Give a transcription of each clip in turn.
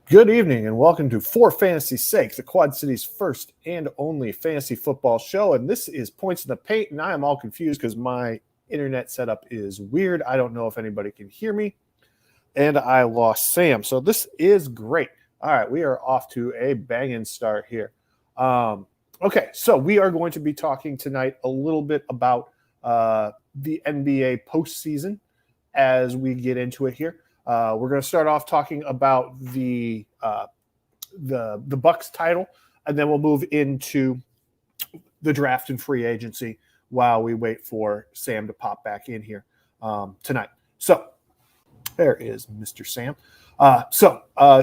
Good evening and welcome to For Fantasy's Sake, the Quad City's first and only fantasy football show. And this is Points in the Paint, and I am all confused because my internet setup is weird. I don't know if anybody can hear me, and I lost Sam. So this is great. All right, we are off to a banging start here. Okay, so we are going to be talking tonight a little bit about the NBA postseason as we get into it here. We're going to start off talking about the Bucks title, and then we'll move into the draft and free agency while we wait for Sam to pop back in here tonight. So there is Mr. Sam.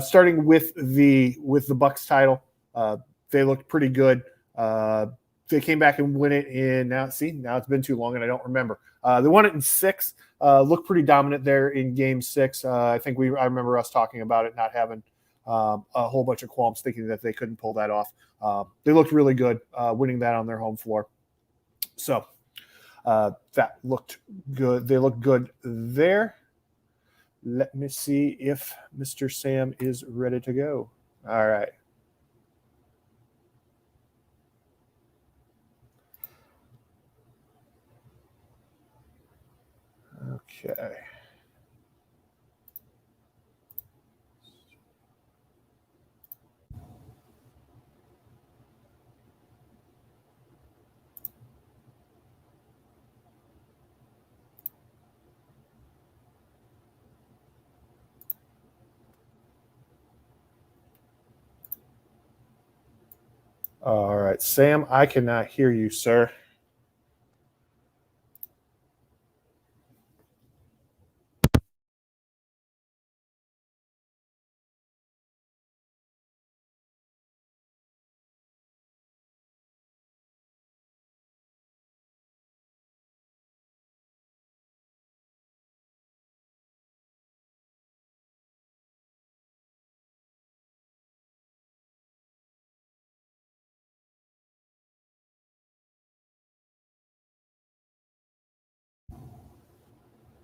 Starting with the Bucks title, they looked pretty good. They came back and win it in now it's been too long and I don't remember. They won it in 6. Looked pretty dominant there in Game 6. I remember us talking about it, not having a whole bunch of qualms, thinking that they couldn't pull that off. They looked really good, winning that on their home floor. So that looked good. They looked good there. Let me see if Mr. Sam is ready to go. All right. Okay. All right, Sam, I cannot hear you, sir.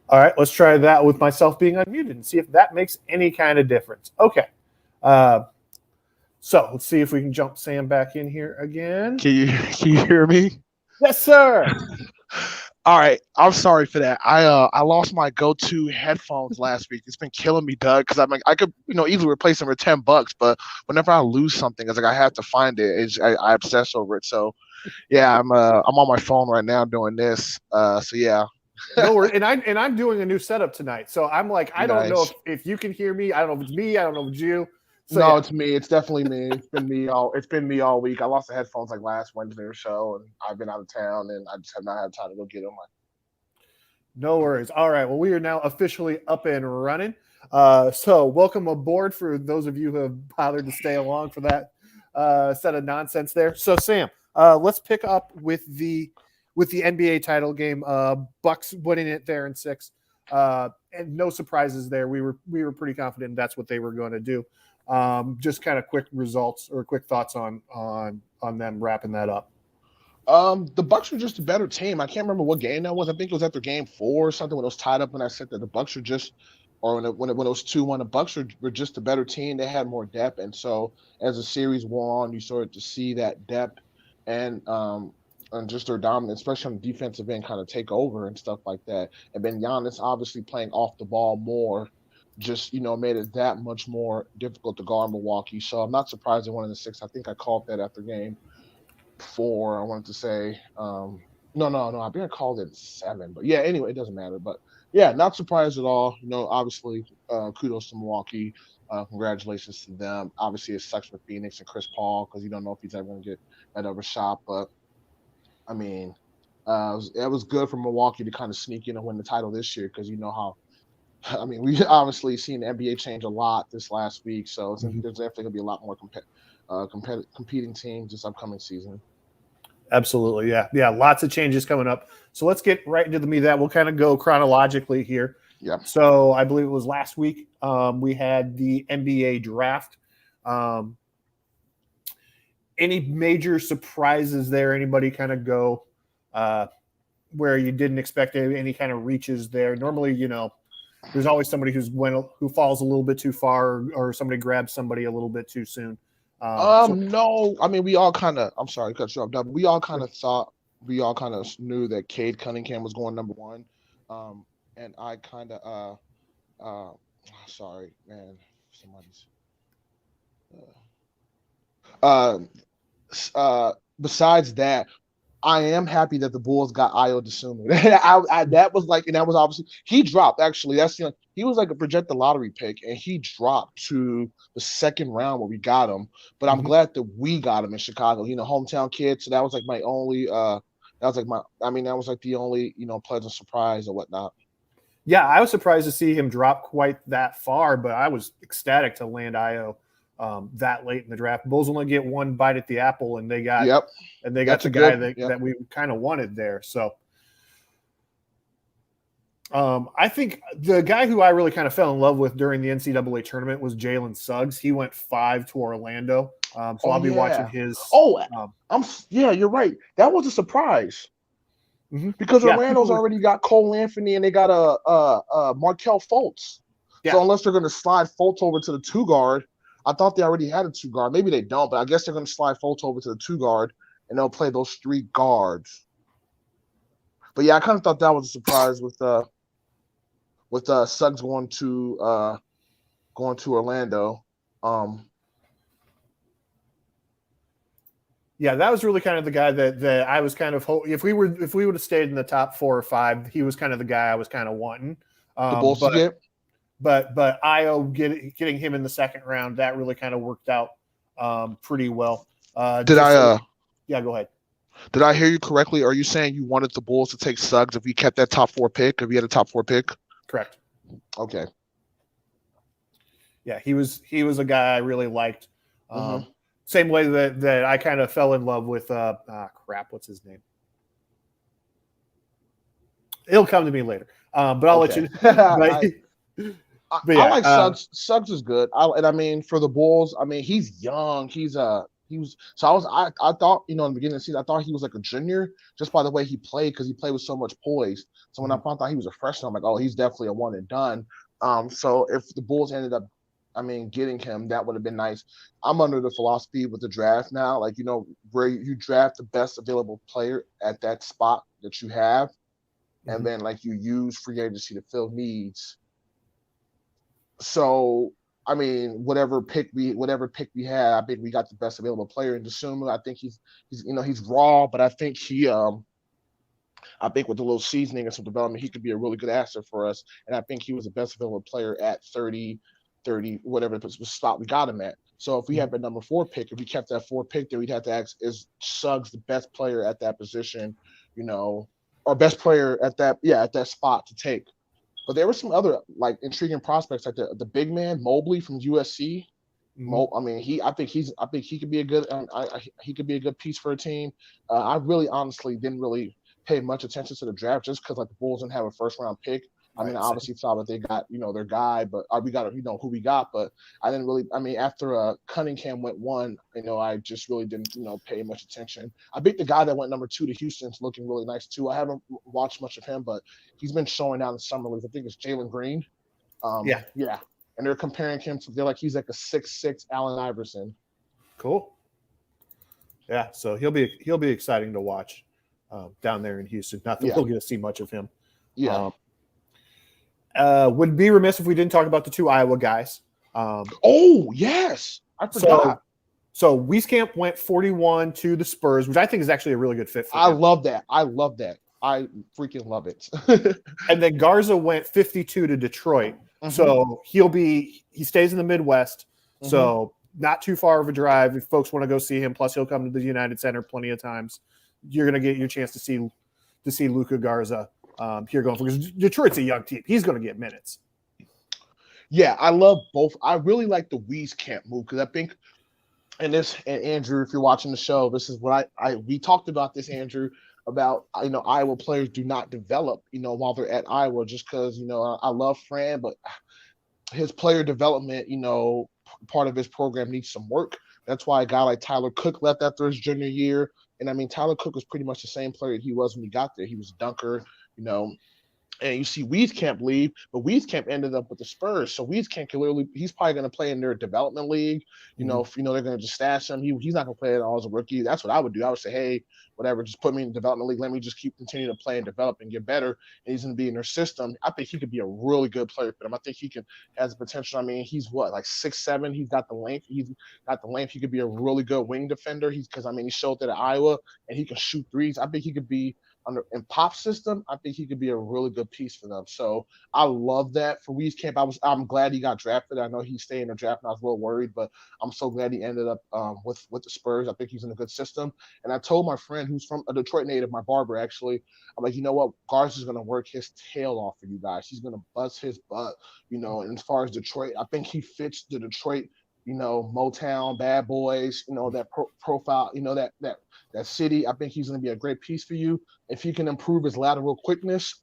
All right, let's try that with myself being unmuted and see if that makes any kind of difference. Okay. So let's see if we can jump Sam back in here again. Can you hear me? Yes, sir. All right. I'm sorry for that. I lost my go-to headphones last week. It's been killing me, Doug, because I could easily replace them for $10, but whenever I lose something, it's like I have to find it. I obsess over it. So yeah, I'm on my phone right now doing this. So yeah. No worries. And I'm doing a new setup tonight. So I'm like, I don't know if you can hear me. I don't know if it's me. I don't know if it's you. So, no, yeah. It's me. It's definitely me. It's been me all week. I lost the headphones like last Wednesday or so, and I've been out of town, and I just have not had time to go get them. No worries. All right. Well, we are now officially up and running. So welcome aboard for those of you who have bothered to stay along for that set of nonsense there. So Sam, let's pick up with the NBA title game. Bucks winning it there in 6. And no surprises there. We were pretty confident that's what they were going to do. Just kind of quick results or quick thoughts on them wrapping that up. The Bucks were just a better team. I can't remember what game that was. I think it was after Game 4 or something when it was tied up, and I said that the Bucks were just, or when it was 2-1, the Bucks were just a better team. They had more depth, and so as the series wore on, you started to see that depth and just their dominance, especially on the defensive end, kind of take over and stuff like that. And then Giannis obviously playing off the ball more, just made it that much more difficult to guard Milwaukee. So I'm not surprised they won in the 6. I think I called that after Game 4. I wanted to say no, I think I called it 7, but yeah, anyway, it doesn't matter. But yeah, not surprised at all. Obviously, kudos to Milwaukee. Congratulations to them. Obviously, it sucks for Phoenix and Chris Paul because you don't know if he's ever going to get another shot. But I mean, it was good for Milwaukee to kind of sneak in and win the title this year because we obviously seen the NBA change a lot this last week, so there's definitely going to be a lot more competing teams this upcoming season. Absolutely, yeah. Lots of changes coming up. So let's get right into the meat of that. We'll kind of go chronologically here. Yeah. So I believe it was last week we had the NBA draft. Any major surprises there? Anybody kind of go where you didn't expect any kind of reaches there? Normally, there's always somebody who falls a little bit too far, or somebody grabs somebody a little bit too soon. No, I mean we all kind of. I'm sorry to cut you off, Doug. We all kind of knew that Cade Cunningham was going number one, and I kind of sorry, man, somebody's. Uh, Besides that, I am happy that the Bulls got Ayo Dosunmu. That was like, and that was obviously he dropped. Actually, he was like a projected lottery pick, and he dropped to the second round where we got him. But I'm glad that we got him in Chicago. Hometown kid. So that was like my only. That was like the only pleasant surprise or whatnot. Yeah, I was surprised to see him drop quite that far, but I was ecstatic to land Ayo that late in the draft. Bulls only get one bite at the apple, and they got the guy that we kind of wanted there. So I think the guy who I really kind of fell in love with during the NCAA tournament was Jalen Suggs. He went 5 to Orlando, so I'll be watching his. You're right. That was a surprise. Because Orlando's already got Cole Anthony and they got a Markelle Fultz. Yeah. So unless they're going to slide Fultz over to the 2 guard, I thought they already had a 2 guard. Maybe they don't, but I guess they're going to slide Fultz over to the 2 guard and they'll play those 3 guards. But yeah, I kind of thought that was a surprise with Suggs going to Orlando. Yeah, that was really kind of the guy that I was kind of if we would have stayed in the top 4 or 5, he was kind of the guy I was kind of wanting. The Bulls to get. But Ayo getting him in the second round, that really kind of worked out pretty well. Yeah, go ahead. Did I hear you correctly? Are you saying you wanted the Bulls to take Suggs if we kept that top 4 pick? If we had a top 4 pick? Correct. Okay. Yeah, he was a guy I really liked. Same way that I kind of fell in love with what's his name? It'll come to me later. But I'll let you. I like Suggs. Suggs is good. For the Bulls, he's young. I thought, in the beginning of the season, I thought he was like a junior just by the way he played because he played with so much poise. So when I found out he was a freshman, I'm like, oh, he's definitely a one and done. So if the Bulls ended up, getting him, that would have been nice. I'm under the philosophy with the draft now, where you draft the best available player at that spot that you have, and then you use free agency to fill needs. So, whatever pick we had, I think we got the best available player in Dosunmu. I think he's raw, but I think with a little seasoning and some development, he could be a really good asset for us. And I think he was the best available player at 30, whatever the spot we got him at. So if we have a number 4 pick, if we kept that 4 pick there, we'd have to ask, is Suggs the best player at that position, or best player at that spot to take? But there were some other intriguing prospects, like the big man Mobley from USC. I think he could be a good he could be a good piece for a team. I really honestly didn't really pay much attention to the draft just because the Bulls didn't have a first round pick. I obviously saw that they got, their guy, but we got, who we got, but I didn't really, after Cunningham went 1, I just really didn't, pay much attention. I think the guy that went number 2 to Houston's looking really nice too. I haven't watched much of him, but he's been showing out in summer leagues. I think it's Jalen Green. Yeah. And they're comparing him to, he's like a 6'6" Allen Iverson. Cool. Yeah. So he'll be exciting to watch down there in Houston. Not that we'll get to see much of him. Yeah. Would be remiss if we didn't talk about the 2 Iowa guys. Yes. I forgot. So Wieskamp went 41 to the Spurs, which I think is actually a really good fit for him. I love that. I freaking love it. And then Garza went 52 to Detroit. So he stays in the Midwest. So not too far of a drive if folks want to go see him. Plus he'll come to the United Center plenty of times. You're going to get your chance to see Luka Garza here going forward, because Detroit's a young team. He's going to get minutes. Yeah, I love both. I really like the Wieskamp move because I think, and Andrew, if you're watching the show, this is what we talked about this, Andrew, about Iowa players do not develop while they're at Iowa just because I love Fran, but his player development part of his program needs some work. That's why a guy like Tyler Cook left after his junior year. And Tyler Cook was pretty much the same player he was when he got there. He was a dunker, And you see Wieskamp leave, but Wieskamp ended up with the Spurs. So Wieskamp can literally, he's probably going to play in their development league. You know, if they're going to just stash him, he's not going to play at all as a rookie. That's what I would do. I would say, hey, whatever, just put me in the development league. Let me just continue to play and develop and get better. And he's going to be in their system. I think he could be a really good player for them. I think he has the potential. I mean, he's like 6'7". He's got the length. He could be a really good wing defender. He showed that at Iowa, and he can shoot threes. I think he could be in Pop's system. I think he could be a really good piece for them. So I love that for Wieskamp. I'm glad he got drafted. I know he stayed in the draft, and I was a little worried, but I'm so glad he ended up with the Spurs. I think he's in a good system. And I told my friend who's from a Detroit native, my barber, actually, I'm like, you know what? Garza is going to work his tail off for you guys. He's going to bust his butt, And as far as Detroit, I think he fits the Detroit, Motown, Bad Boys, that profile, that city. I think he's going to be a great piece for you. If he can improve his lateral quickness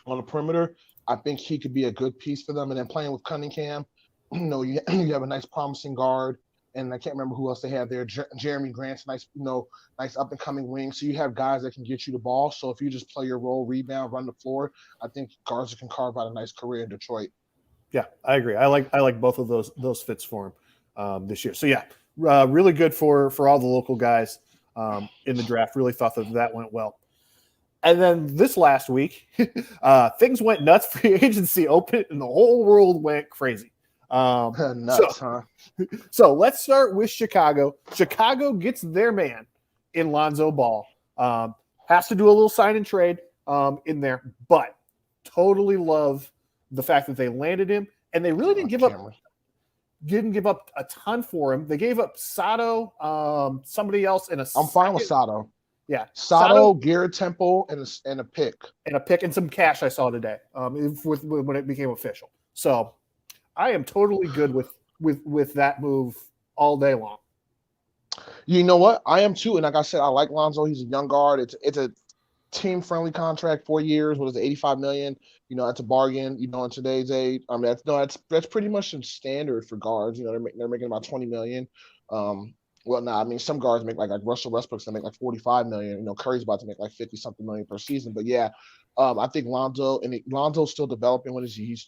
on the perimeter, I think he could be a good piece for them. And then playing with Cunningham, you have a nice promising guard. And I can't remember who else they have there. Jeremy Grant's nice up and coming wing. So you have guys that can get you the ball. So if you just play your role, rebound, run the floor, I think Garza can carve out a nice career in Detroit. Yeah, I agree. I like both of those fits for him this year. So yeah, really good for all the local guys in the draft. Really thought that went well. And then this last week, things went nuts. Free agency opened, and the whole world went crazy. Nuts, huh? So let's start with Chicago. Chicago gets their man in Lonzo Ball. Has to do a little sign and trade in there, but totally love the fact that they landed him, and they really didn't give up a ton for him. They gave up Sato, somebody else, and I'm fine with Sato. Yeah, Sato, Garrett Temple, and a pick, and some cash I saw today. When it became official. So I am totally good with that move all day long. You know what? I am too, and like I said, I like Lonzo. He's a young guard. It's a team-friendly contract, 4 years. What is it, $85 million? That's a bargain. In today's age, I mean, that's pretty much the standard for guards. They're making about $20 million. Some guards make like Russell Westbrook's gonna make like $45 million. Curry's about to make like 50-something million per season. But yeah, I think Lonzo's still developing. When he's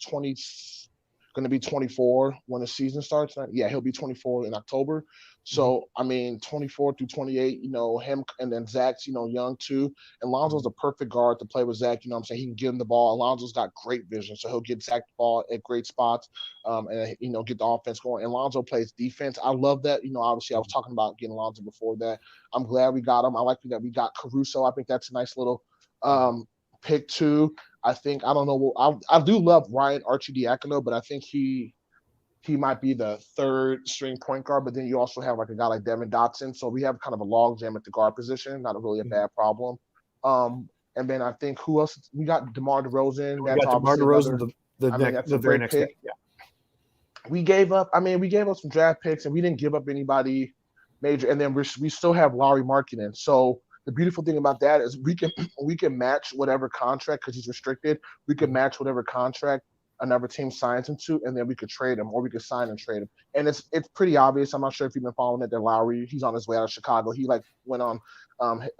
going to be 24 when the season starts. Yeah, he'll be 24 in October. So, 24 through 28, him and then Zach's, young too. And Lonzo's the perfect guard to play with Zach. He can give him the ball. Lonzo's got great vision, so he'll get Zach the ball at great spots and, get the offense going. And Lonzo plays defense. I love that. Obviously I was talking about getting Lonzo before that. I'm glad we got him. I like that we got Caruso. I think that's a nice little pick too. I don't know. I do love Ryan Arcidiacono, but I think he might be the third string point guard. But then you also have like a guy like Devin Dotson. So we have kind of a log jam at the guard position. Not really a bad problem. And then I think who else? We got DeMar DeRozan. We got DeMar DeRozan the very next pick. Yeah. We gave up some draft picks, and we didn't give up anybody major. And then we still have Lauri Markkanen. So the beautiful thing about that is we can match whatever contract, because he's restricted. We can match whatever contract another team signs him to, and then we could trade him, or we could sign and trade him. And it's pretty obvious. I'm not sure if you've been following it, that Lauri, he's on his way out of Chicago. He went on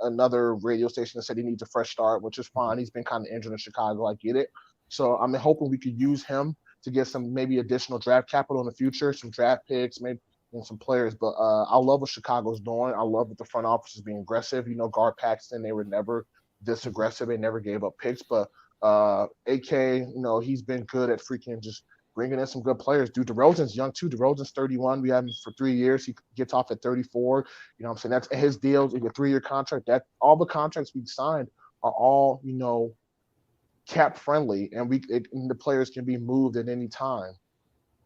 another radio station and said he needs a fresh start, which is fine. He's been kind of injured in Chicago. I get it. So I'm hoping we could use him to get some maybe additional draft capital in the future, some draft picks, maybe and some players. But I love what Chicago's doing. I love what the front office is being aggressive. Gar Paxton, they were never this aggressive. They never gave up picks. But AK, he's been good at freaking just bringing in some good players. Dude, DeRozan's young too. DeRozan's 31. We had him for 3 years. He gets off at 34. I'm saying? That's his deal. It's a 3-year contract. That all the contracts we signed are all, cap friendly, and the players can be moved at any time.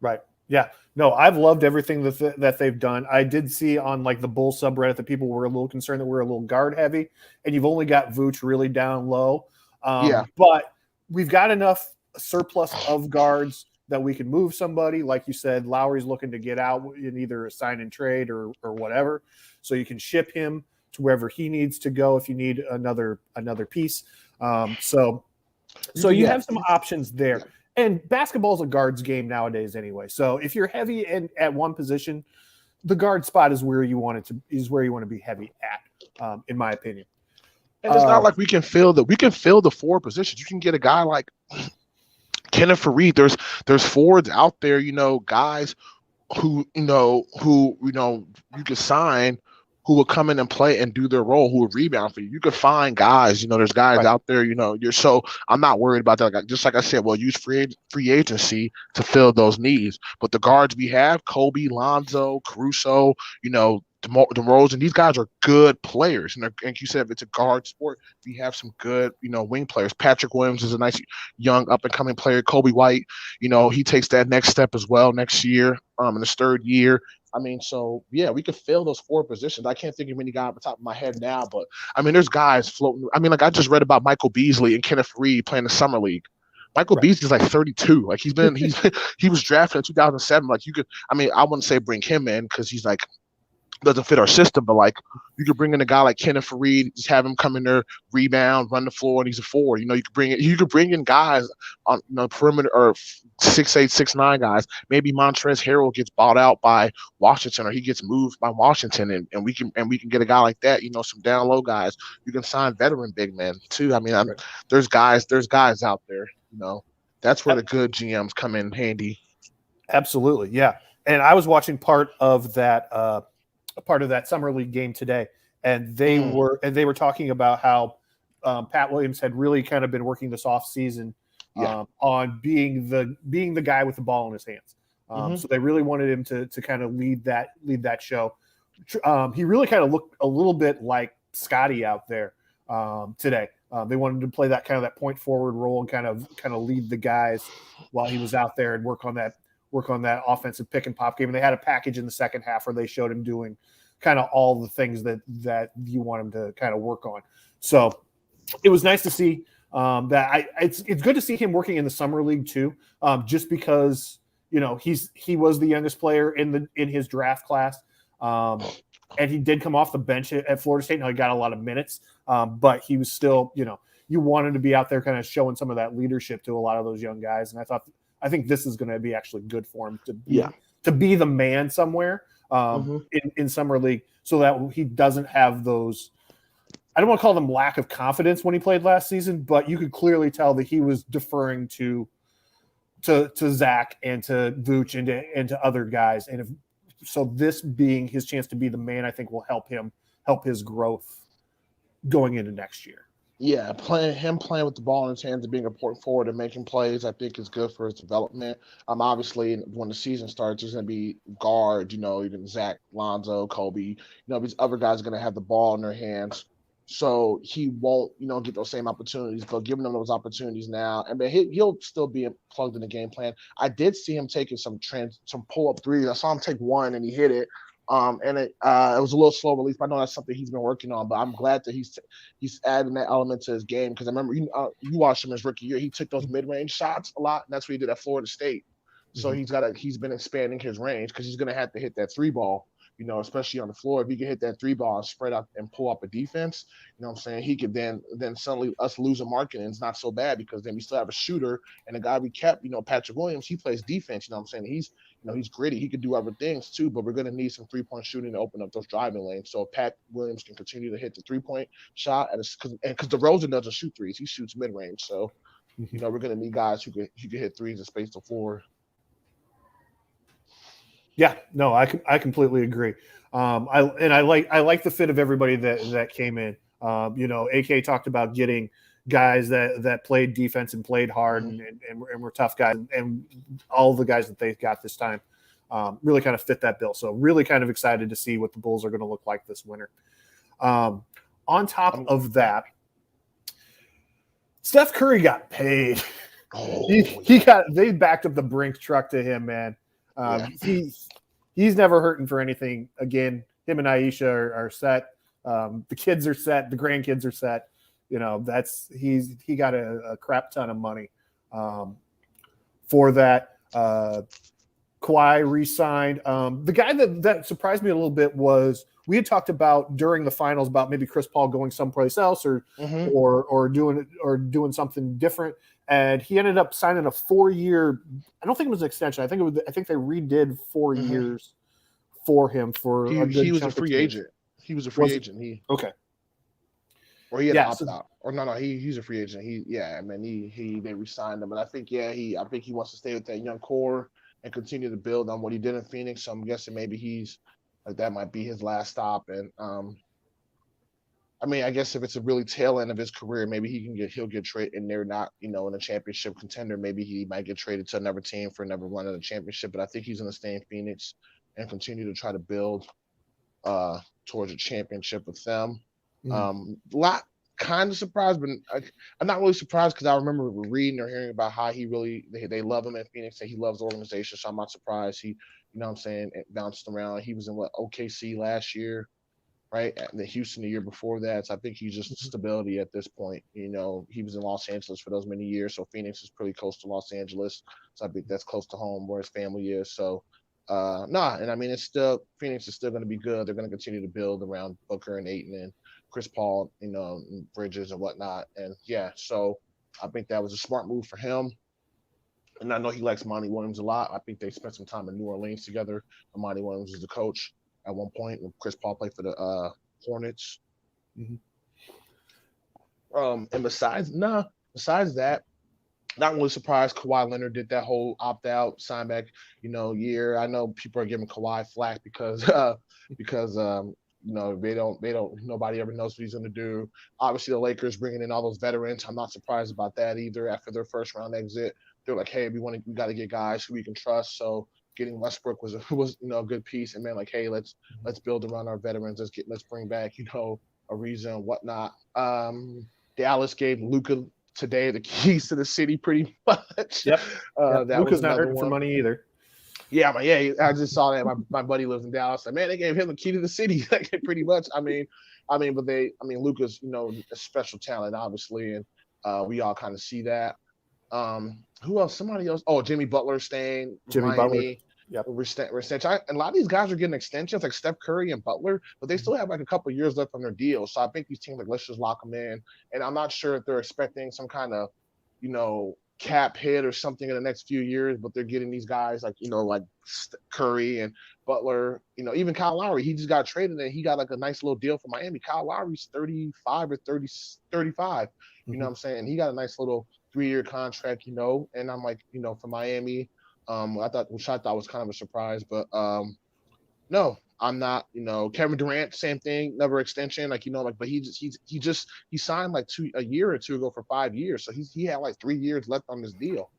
Right. Yeah. No, I've loved everything that they've done. I did see on like the Bull subreddit that people were a little concerned that we're a little guard heavy, and you've only got Vooch really down low. But we've got enough surplus of guards that we can move somebody. Like you said, Lowry's looking to get out in either a sign and trade or whatever. So you can ship him to wherever he needs to go if you need another piece. So you have some options there. And basketball is a guards game nowadays anyway. So if you're heavy at one position, the guard spot is where you want to be heavy at, in my opinion. And it's not like we can fill the forward positions. You can get a guy like Kenneth Faried. There's forwards out there, guys who you could sign who will come in and play and do their role, who will rebound for you. You could find guys, there's guys Right. out there, so I'm not worried about that. Just like I said, we'll use free agency to fill those needs. But the guards we have, Kobe, Lonzo, Caruso, DeRozan, these guys are good players. And like you said, if it's a guard sport, we have some good, wing players. Patrick Williams is a nice young up-and-coming player. Kobe White, he takes that next step as well next year, in his third year. I mean, so, yeah, we could fill those four positions. I can't think of any guy off the top of my head now, but, I mean, there's guys floating. I mean, like I just read about Michael Beasley and Kenneth Faried playing the Summer League. Michael Beasley's like 32. Like he was drafted in 2007. Like I wouldn't say bring him in because he's like doesn't fit our system, but like you could bring in a guy like Kenneth Faried, just have him come in there, rebound, run the floor, and he's a forward. You could bring in guys on perimeter or 6'8", 6'9" guys. Maybe Montrezl Harrell gets bought out by Washington or he gets moved by Washington, and we can get a guy like that. Some down low guys. You can sign veteran big men too. I mean, there's guys out there. That's where the good GMs come in handy. Absolutely, yeah. And I was watching part of that summer league game today, and they were talking about how Pat Williams had really kind of been working this off season on being the guy with the ball in his hands. So they really wanted him to kind of lead that show. He really kind of looked a little bit like Scotty out there today. They wanted to play that kind of that point forward role and kind of lead the guys while he was out there and work on that offensive pick and pop game. And they had a package in the second half where they showed him doing kind of all the things that you want him to kind of work on. So it was nice to see that. It's good to see him working in the summer league too, just because he was the youngest player in his draft class, and he did come off the bench at Florida State. Now he got a lot of minutes, but he was still you wanted to be out there kind of showing some of that leadership to a lot of those young guys. And I think this is going to be actually good for him to be the man somewhere in summer league, so that he doesn't have those. I don't want to call them lack of confidence when he played last season, but you could clearly tell that he was deferring to Zach and to Vooch and to other guys. And so this being his chance to be the man, I think will help his growth going into next year. Yeah, playing with the ball in his hands and being a point forward and making plays, I think is good for his development. Obviously, when the season starts, there's going to be guards, even Zach, Lonzo, Kobe, these other guys are going to have the ball in their hands. So he won't, get those same opportunities, but giving them those opportunities now, I mean, he'll still be plugged in the game plan. I did see him taking some pull-up threes. I saw him take one and he hit it. And it was a little slow release, but I know that's something he's been working on. But I'm glad that he's adding that element to his game, because I remember you watched him his rookie year. He took those mid-range shots a lot, and that's what he did at Florida State. So he's been expanding his range, because he's going to have to hit that three ball, especially on the floor. If he can hit that three ball and spread out and pull up a defense, what I'm saying, he could then suddenly us losing Markkanen is not so bad, because then we still have a shooter, and the guy we kept, Patrick Williams, he plays defense. I'm saying, he's gritty. He could do other things too, but we're going to need some three-point shooting to open up those driving lanes. So Pat Williams can continue to hit the three-point shot, because DeRozan doesn't shoot threes, he shoots mid-range. So we're going to need guys who can hit threes and space the floor. Yeah, no, I completely agree. I like the fit of everybody that came in. AK talked about getting guys that played defense and played hard and were tough guys, and all the guys that they got this time really kind of fit that bill. So really kind of excited to see what the Bulls are going to look like this winter. On top of that, Steph Curry got paid. They backed up the Brinks truck to him, man. He's never hurting for anything. Again, him and Aisha are set. The kids are set. The grandkids are set. He got a crap ton of money for that. Kawhi re-signed. The guy that surprised me a little bit was, we had talked about during the finals about maybe Chris Paul going someplace else or doing something different, and he ended up signing a 4-year. I don't think it was an extension. I think they redid 4 years for him. He was a free agent. He was a free agent. Okay. Or he had Yeah, an so opt out. Or no, he's a free agent. They re-signed him. And I think he wants to stay with that young core and continue to build on what he did in Phoenix. So I'm guessing maybe that might be his last stop. And I mean, I guess if it's a really tail end of his career, maybe he'll get traded, and they're not, in a championship contender. Maybe he might get traded to another team for another run of the championship. But I think he's going to stay in Phoenix and continue to try to build towards a championship with them. Lot kind of surprised, but I'm not really surprised because I remember reading or hearing about how they love him in Phoenix and he loves the organization. So I'm not surprised he, what I'm saying, it bounced around. He was in OKC last year, right? And then Houston the year before that. So I think he's just stability at this point. He was in Los Angeles for those many years. So Phoenix is pretty close to Los Angeles. So I think that's close to home where his family is. So and I mean, Phoenix is still going to be good. They're going to continue to build around Booker and Ayton and Chris Paul, and Bridges and whatnot. And yeah, so I think that was a smart move for him. And I know he likes Monty Williams a lot. I think they spent some time in New Orleans together. And Monty Williams was the coach at one point when Chris Paul played for the Hornets. And besides that, not really surprised Kawhi Leonard did that whole opt-out sign back, year. I know people are giving Kawhi flack because nobody ever knows what he's going to do. Obviously, the Lakers bringing in all those veterans. I'm not surprised about that either. After their first round exit, they're like, hey, we got to get guys who we can trust. So getting Westbrook was a good piece. And man, like, hey, let's build around our veterans. Let's bring back Ariza and whatnot. Dallas gave Luka today the keys to the city pretty much. Yep. That Luka's was not hurting one. for money either. Yeah, but yeah, I just saw that my buddy lives in Dallas. Like, man, they gave him the key to the city, like, pretty much. But Luka's, a special talent, obviously, and we all kind of see that. Who else? Somebody else. Oh, Jimmy Butler staying. Jimmy Miami. Butler. Yep. And a lot of these guys are getting extensions, like Steph Curry and Butler, but they still have like a couple of years left on their deal. So I think these teams, like, let's just lock them in. And I'm not sure if they're expecting some kind of, cap hit or something in the next few years, but they're getting these guys like Curry and Butler, even Kyle Lowry. He just got traded and he got like a nice little deal for Miami. Kyle Lowry's 35 or 35. You know what I'm saying? He got a nice little 3-year contract, and I'm like, for Miami, which I thought was kind of a surprise, but no, I'm not. Kevin Durant, same thing, another extension, but he signed like a year or two ago for 5 years, so he had like 3 years left on this deal.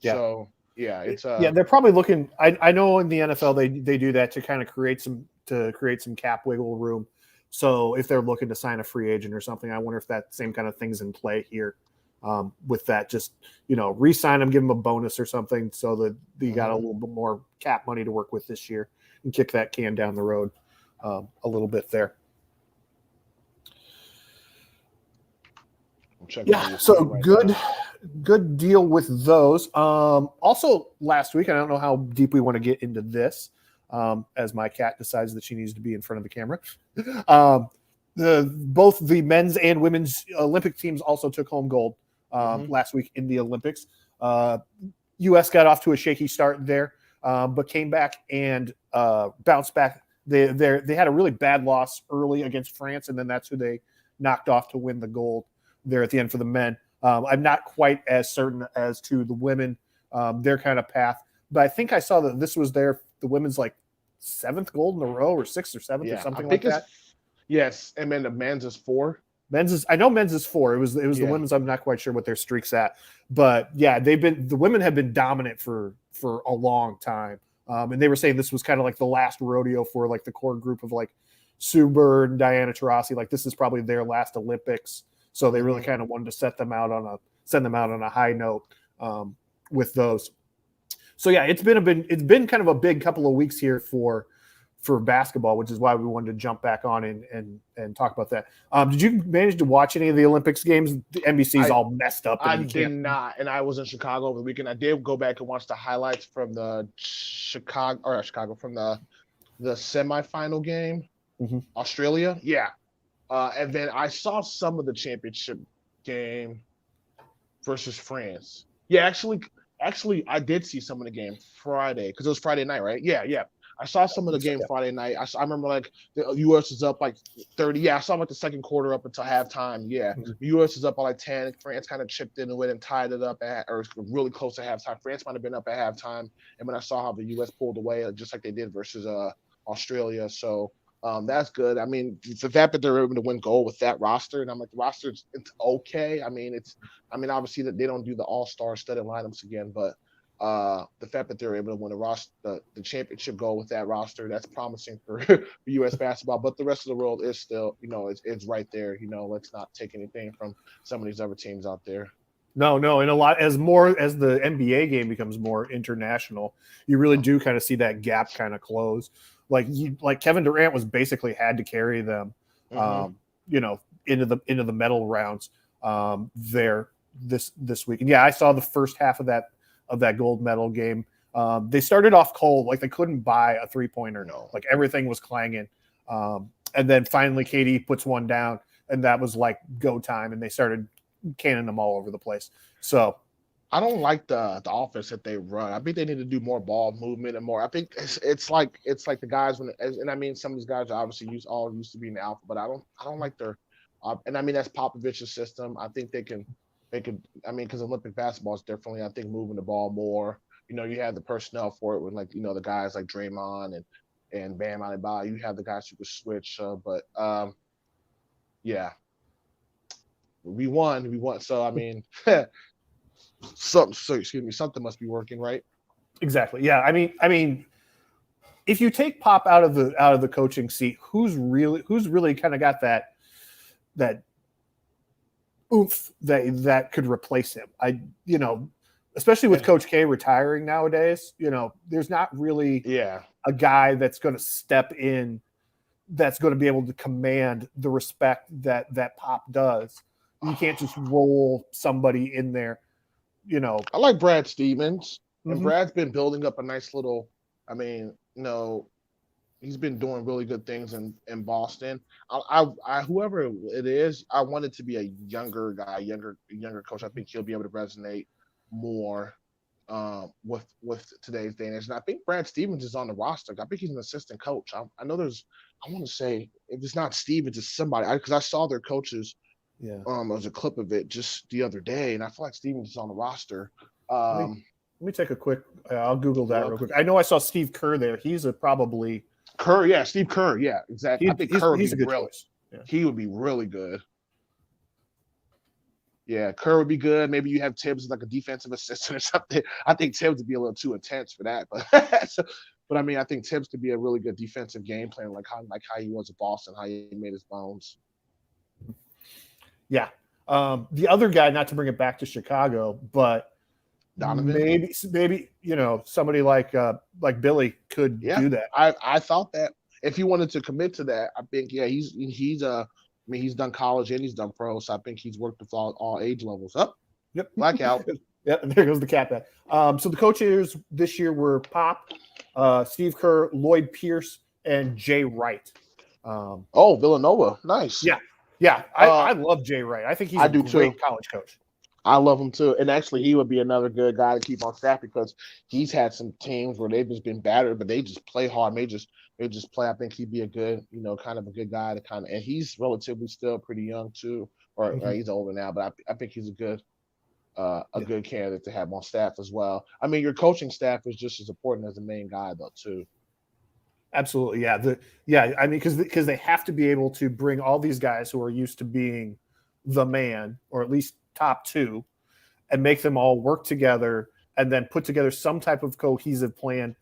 Yeah. So yeah, it's they're probably looking. I know in the NFL they do that to kind of create some cap wiggle room. So if they're looking to sign a free agent or something, I wonder if that same kind of thing's in play here. With that, just re-sign them, give them a bonus or something, so that you got a little bit more cap money to work with this year and kick that can down the road a little bit there. Yeah, so good deal with those. Also, last week, I don't know how deep we want to get into this, as my cat decides that she needs to be in front of the camera. Both the men's and women's Olympic teams also took home gold last week in the Olympics. U.S. got off to a shaky start there, but came back and bounced back. They had a really bad loss early against France, and then that's who they knocked off to win the gold there at the end for the men. I'm not quite as certain as to the women, their kind of path, but I think I saw that this was the women's like 7th gold in a row, or 6th or 7th or something like that. Yes, and then the men's is 4. I know men's is 4. It was the women's. I'm not quite sure what their streak's at, but yeah, the women have been dominant for a long time. And they were saying this was kind of like the last rodeo for like the core group of like Sue Bird and Diana Taurasi. Like, this is probably their last Olympics, so they really kind of wanted to send them out on a high note with those. So yeah, it's been kind of a big couple of weeks here for basketball, which is why we wanted to jump back on and talk about that. Did you manage to watch any of the Olympics games? The NBC's all messed up. I did not, and I was in Chicago over the weekend. I did go back and watch the highlights from the from the semifinal game, Australia. Yeah, and then I saw some of the championship game versus France. Yeah, actually, I did see some of the game Friday because it was Friday night, right? Yeah. I saw some of the game Friday night. I remember like the U.S. is up like 30. Yeah, I saw like the second quarter up until halftime. Yeah, the U.S. is up by like 10. France kind of chipped into it and tied it up or really close to halftime. France might have been up at halftime, and when I saw how the U.S. pulled away, just like they did versus Australia, so. That's good. I mean, the fact that they're able to win gold with that roster, and I'm like, the roster, it's okay. I mean, obviously that they don't do the all-star studded lineups again, but the fact that they're able to win the championship gold with that roster, that's promising for U.S. basketball. But the rest of the world is still, it's right there. Let's not take anything from some of these other teams out there. No, and a lot as the NBA game becomes more international, you really do kind of see that gap kind of close. Like Kevin Durant was basically had to carry them, into the medal rounds there this week. And yeah, I saw the first half of that gold medal game. They started off cold, like they couldn't buy a 3-pointer. No. Like everything was clanging, and then finally KD puts one down, and that was like go time, and they started canning them all over the place. So. I don't like the offense that they run. I think they need to do more ball movement and more. I think it's like the guys and I mean some of these guys are obviously used to being the alpha, but I don't like their and I mean that's Popovich's system. I think they can I mean because Olympic basketball is differently. I think moving the ball more. You have the personnel for it with like the guys like Draymond and Bam Adebayo. You have the guys who can switch. But yeah, we won. So I mean. Something must be working, right? Exactly. Yeah. I mean, if you take Pop out of the coaching seat, who's really kind of got that oomph that could replace him? Especially with Coach K retiring nowadays, there's not really a guy that's going to step in that's going to be able to command the respect that Pop does. You can't just roll somebody in there. I like Brad Stevens, and Brad's been building up a nice little. I mean, he's been doing really good things in Boston. I whoever it is, I want it to be a younger guy, younger coach. I think he'll be able to resonate more with today's day and age. And I think Brad Stevens is on the roster. I think he's an assistant coach. I know I want to say if it's not Stevens, it's somebody because I saw their coaches. Yeah. There was a clip of it just the other day, and I feel like Stevens is on the roster. Let me take a quick. I'll Google that real quick. I know I saw Steve Kerr there. He's probably Kerr. Yeah, Steve Kerr. Yeah, exactly. I think Kerr would be a good choice. Yeah. He would be really good. Yeah, Kerr would be good. Maybe you have Tibbs as like a defensive assistant or something. I think Tibbs would be a little too intense for that, but I mean, I think Tibbs could be a really good defensive game plan, like how he was at Boston, how he made his bones. Yeah. The other guy, not to bring it back to Chicago, but Donovan? maybe somebody like Billy could do that. I thought that if he wanted to commit to that, I think he's done college and he's done pro, so I think he's worked with all age levels. Yep. Blackout. Yep. There goes the cap. So the coaches this year were Pop, Steve Kerr, Lloyd Pierce, and Jay Wright. Villanova, nice. Yeah, I love Jay Wright. I think he's a great college coach. I love him too. And actually, he would be another good guy to keep on staff because he's had some teams where they've just been battered, but they just play hard. They just play. I think he'd be a good, kind of a good guy to and he's relatively still pretty young too, or he's older now, but I think he's a good good candidate to have on staff as well. I mean, your coaching staff is just as important as the main guy though too. Absolutely, yeah. I mean, because they have to be able to bring all these guys who are used to being the man, or at least top two, and make them all work together, and then put together some type of cohesive plan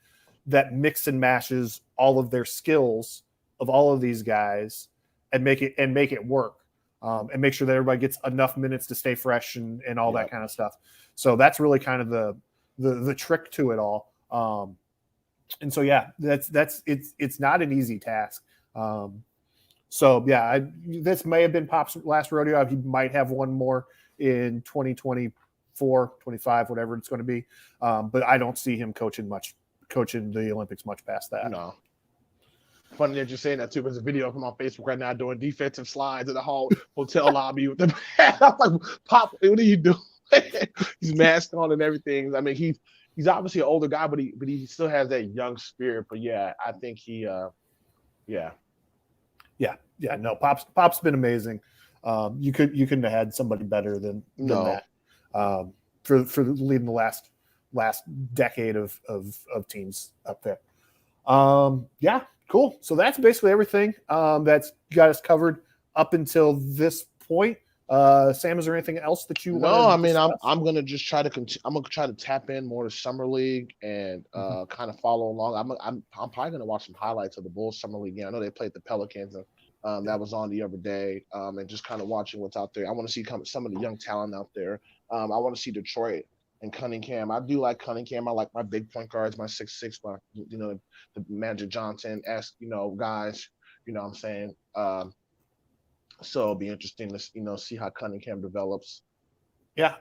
that mix and matches all of their skills of all of these guys, and make it work, and make sure that everybody gets enough minutes to stay fresh and all that kind of stuff. So that's really kind of the trick to it all. And so, it's not an easy task. This may have been Pop's last rodeo. He might have one more in 2024, 25, whatever it's going to be. But I don't see him coaching the Olympics much past that. No. Funny that you're saying that too. There's a video of him on Facebook right now doing defensive slides in the hotel lobby with the I'm like, Pop, what are you doing? He's masked on and everything. I mean, he's obviously an older guy, but he still has that young spirit. But yeah, I think he yeah. Yeah. No, Pop's been amazing. You couldn't have had somebody better than No. that for leading the last decade of teams up there. Yeah, cool. So that's basically everything that's got us covered up until this point. Sam, is there anything else that you want No, to I mean discuss? I'm gonna just try to I'm gonna try to tap in more to summer league and kind of follow along. I'm probably gonna watch some highlights of the Bulls summer league game. I know they played the Pelicans and that was on the other day, and just kind of watching what's out there. I want to see some of the young talent out there. I want to see Detroit and Cunningham. I do like Cunningham. I like my big point guards, my 6'6", my the Magic Johnson guys. You know what I'm saying. So it'll be interesting to see how Cunningham develops. Yeah,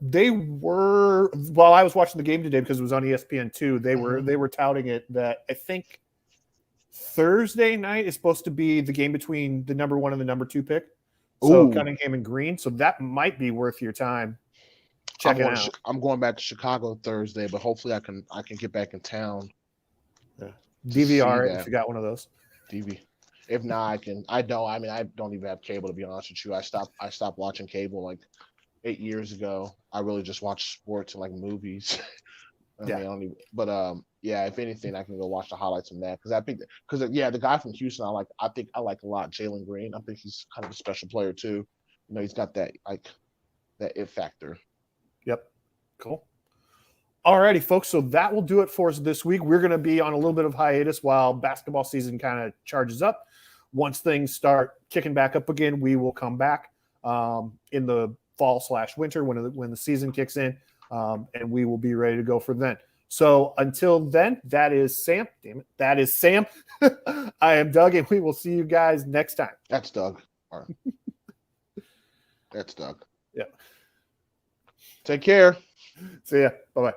they were while I was watching the game today because it was on ESPN2. They were touting it that I think Thursday night is supposed to be the game between the number 1 and the number 2 pick. So Cunningham and Green. So that might be worth your time checking out. I'm going back to Chicago Thursday, but hopefully I can get back in town. Yeah. DVR it if you got one of those. If not, I don't even have cable, to be honest with you. I stopped watching cable like 8 years ago. I really just watch sports and like movies. If anything, I can go watch the highlights from that because the guy from Houston I think I like a lot, Jalen Green. I think he's kind of a special player too. He's got that that it factor. Yep. Cool. All righty, folks. So that will do it for us this week. We're going to be on a little bit of hiatus while basketball season kind of charges up. Once things start kicking back up again, we will come back in the fall/winter when the season kicks in, and we will be ready to go for then. So until then, that is Sam. Damn it. That is Sam. I am Doug, and we will see you guys next time. That's Doug. All right. That's Doug. Yeah. Take care. See ya. Bye-bye.